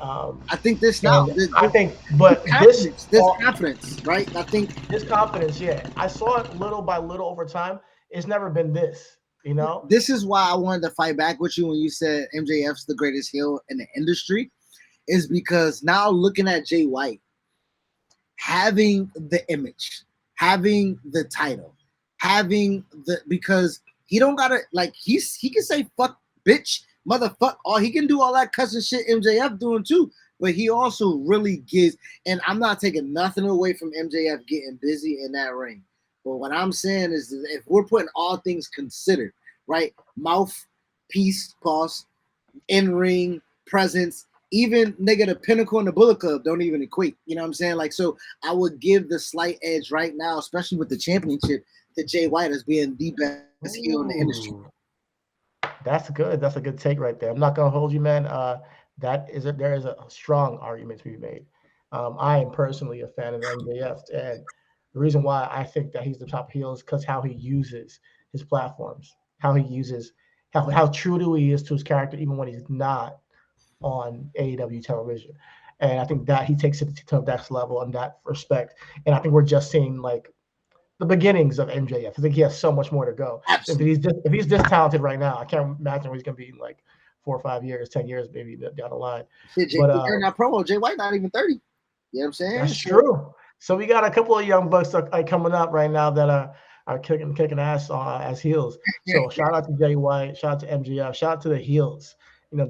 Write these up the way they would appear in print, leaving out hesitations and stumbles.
I think this now, And I think, but this confidence, right? I think this confidence, yeah, I saw it little by little over time. It's never been this, you know. this is why I wanted to fight back with you when you said MJF's the greatest heel in the industry, is because now looking at Jay White, having the image, having the title, having the because he don't gotta like he can say fuck bitch, motherfuck, or he can do all that cussing shit MJF doing too. But he also really gives, and I'm not taking nothing away from MJF getting busy in that ring. But what I'm saying is that if we're putting all things considered, right? Mouthpiece, pause, in ring presence, even nigga the Pinnacle and the Bullet Club don't even equate. You know what I'm saying? Like, so I would give the slight edge right now, especially with the championship, to Jay White as being the best heel in the industry. Ooh, that's good. That's a good take right there. I'm not gonna hold you, man. That is a, there is a strong argument to be made. I am personally a fan of MJF, and the reason why I think that he's the top heel is because how he uses his platforms, how he uses, how true to he is to his character, even when he's not on AEW television. And I think that he takes it to the next level in that respect. And I think we're just seeing like the beginnings of MJF. I think he has so much more to go. Absolutely. If he's this talented right now, I can't imagine where he's going to be in like 4 or 5 years, 10 years maybe down the line. Shit, But during that promo, Jay White not even 30. You know what I'm saying? that's So true. So we got a couple of young bucks like coming up right now that are kicking ass as heels. So shout out to Jay White, shout out to MJF, shout out to the heels,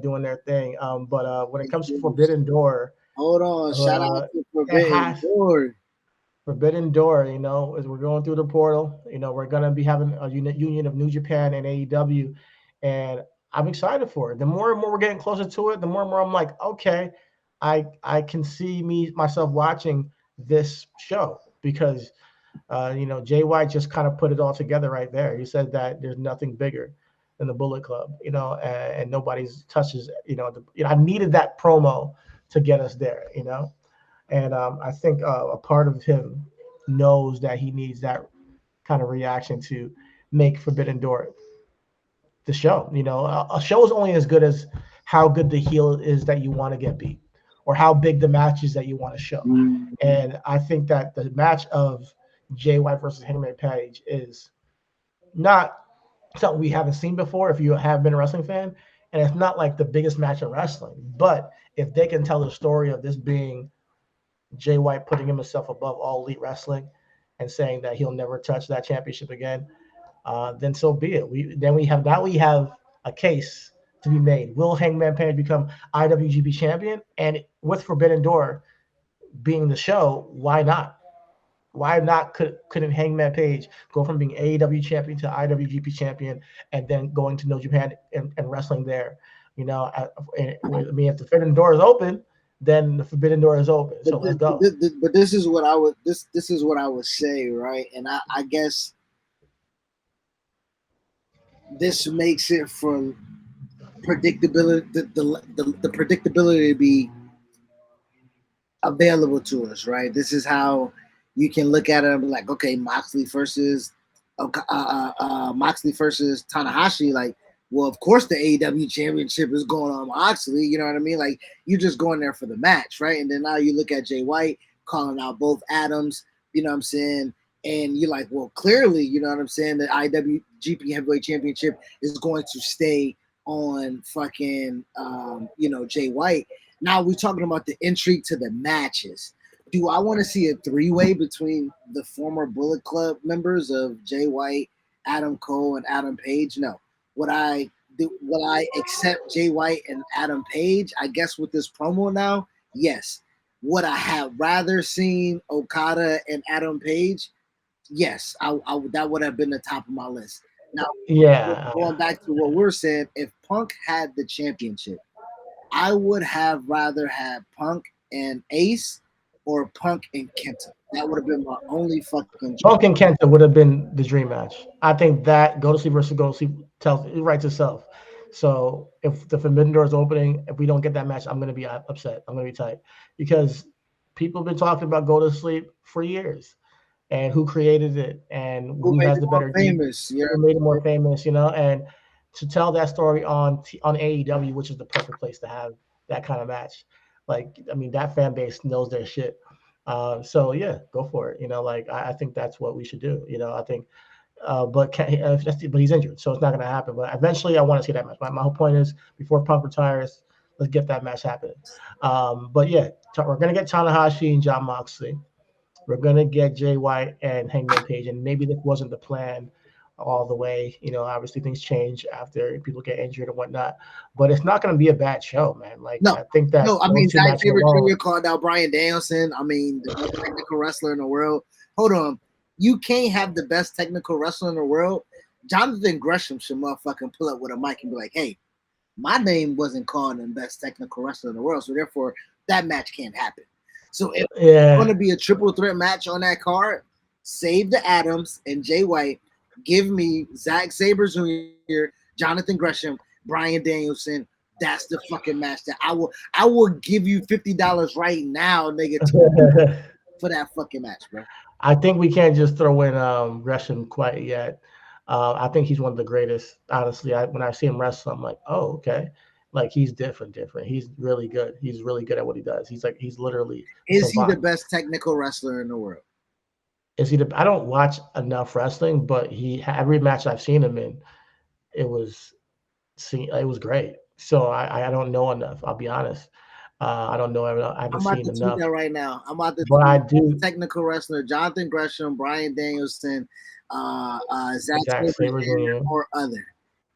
doing their thing. But when it comes to Forbidden Door, hold on. Shout out uh, to it Forbidden has Door. Forbidden Door, as we're going through the portal, we're gonna be having a union of New Japan and AEW, and I'm excited for it. The more and more we're getting closer to it, the more and more I'm like, okay, I can see myself watching this show because Jay White just kind of put it all together right there. He said that there's nothing bigger than the Bullet Club, and nobody's touches, I needed that promo to get us there, and I think a part of him knows that he needs that kind of reaction to make Forbidden Door the show. A show is only as good as how good the heel is that you want to get beat, or how big the match is that you want to show. And I think that the match of Jay White versus Hangman Page is not something we haven't seen before if you have been a wrestling fan, and it's not like the biggest match in wrestling. But if they can tell the story of this being Jay White putting himself above all elite wrestling and saying that he'll never touch that championship again, then so be it. We have a case to be made. Will Hangman Page become IWGP champion? And with Forbidden Door being the show, why not? Why not couldn't Hangman Page go from being AEW champion to IWGP champion and then going to New Japan and wrestling there? If the Forbidden Door is open, then the Forbidden Door is open. So let's go. But this is what I would this is what I would say, right? And I guess this makes it for predictability the predictability to be available to us, right? This is how you can look at it like, okay, Moxley versus Tanahashi. Like, well, of course the AEW championship is going on Moxley. You know what I mean? Like, you just going there for the match, right? And then now you look at Jay White calling out both Adams. You know what I'm saying? And you're like, well, clearly, you know what I'm saying? The IWGP Heavyweight Championship is going to stay on fucking, Jay White. Now we're talking about the intrigue to the matches. Do I want to see a three-way between the former Bullet Club members of Jay White, Adam Cole, and Adam Page? No. Would I do? Will I accept Jay White and Adam Page? I guess with this promo now, yes. Would I have rather seen Okada and Adam Page? Yes, that would have been the top of my list. Now, Yeah. going back to what we're saying, if Punk had the championship, I would have rather had Punk and Ace or Punk and Kenta. That would have been my only fucking choice. Punk and Kenta would have been the dream match. I think that Go to Sleep versus Go to Sleep tells it writes itself. So if the Forbidden Door is opening, if we don't get that match, I'm gonna be upset. I'm gonna be tight because people have been talking about Go to Sleep for years, and who created it, and Who who made has it the more better geek, famous? Yeah. who made it more famous, and to tell that story on AEW, which is the perfect place to have that kind of match. Like, I mean, that fan base knows their shit. So yeah, go for it. Like I think that's what we should do. I think, but he's injured, so it's not going to happen. But eventually, I want to see that match. My whole point is before Punk retires, let's get that match happening. But yeah, we're going to get Tanahashi and Jon Moxley. We're going to get Jay White and Hangman Page, and maybe this wasn't the plan all the way. Obviously things change after people get injured and whatnot, but it's not going to be a bad show, man. Like, No, I think that no. I mean, those two Zack matches Sabre alone. Jr. called out Bryan Danielson. I mean, the best technical wrestler in the world. Hold on, you can't have the best technical wrestler in the world. Jonathan Gresham should motherfucking pull up with a mic and be like, "Hey, my name wasn't called the best technical wrestler in the world, so therefore that match can't happen." So if it's going to be a triple threat match on that card, save the Adams and Jay White. Give me Zack Sabre Jr., Jonathan Gresham, Bryan Danielson. That's the fucking match that I will give you $50 right now, nigga, for that fucking match, bro. I think we can't just throw in Gresham quite yet. I think he's one of the greatest. Honestly, when I see him wrestle, I'm like, oh, okay. Like, he's different. He's really good. He's really good at what he does. He's literally. Is he the best technical wrestler in the world? Is he I don't watch enough wrestling, but every match I've seen him in, it was great. So I don't know enough. I'll be honest. I don't know. I haven't seen enough. I'm about to tweet that right now. I'm about to. But I do. Technical wrestler Jonathan Gresham, Bryan Danielson, Zack Sabre Jr. or other.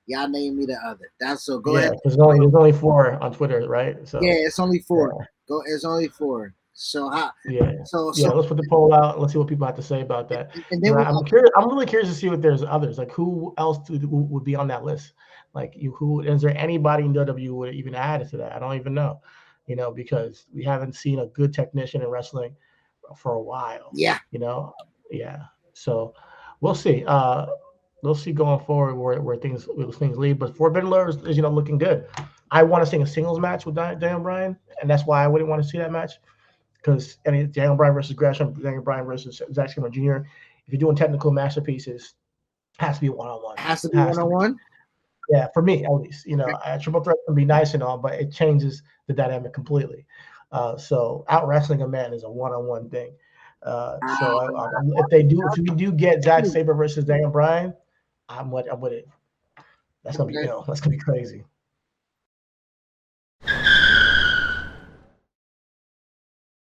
Y'all name me the other. That's so. Go ahead. There's only 4 on Twitter, right? So yeah, it's only 4. Yeah. It's only 4. So let's put the poll out. Let's see what people have to say about that. And then I'm curious. I'm really curious to see if there's others. Like, who else would be on that list? Like, who is there anybody in WWE would even add to that? I don't even know. Because we haven't seen a good technician in wrestling for a while. Yeah. Yeah. So we'll see. We'll see going forward where things lead. But Forbidden Door is looking good. I want to see a singles match with Daniel Bryan, and that's why I wouldn't want to see that match. Because Daniel Bryan versus Gresham, Daniel Bryan versus Zack Sabre Jr. If you're doing technical masterpieces, it has to be one-on-one. Has to be one-on-one? Yeah, for me at least. Triple threat can be nice and all, but it changes the dynamic completely. So out wrestling a man is a one-on-one thing. If we do get Zack Sabre versus Daniel Bryan, I'm with it. That's gonna be That's gonna be crazy.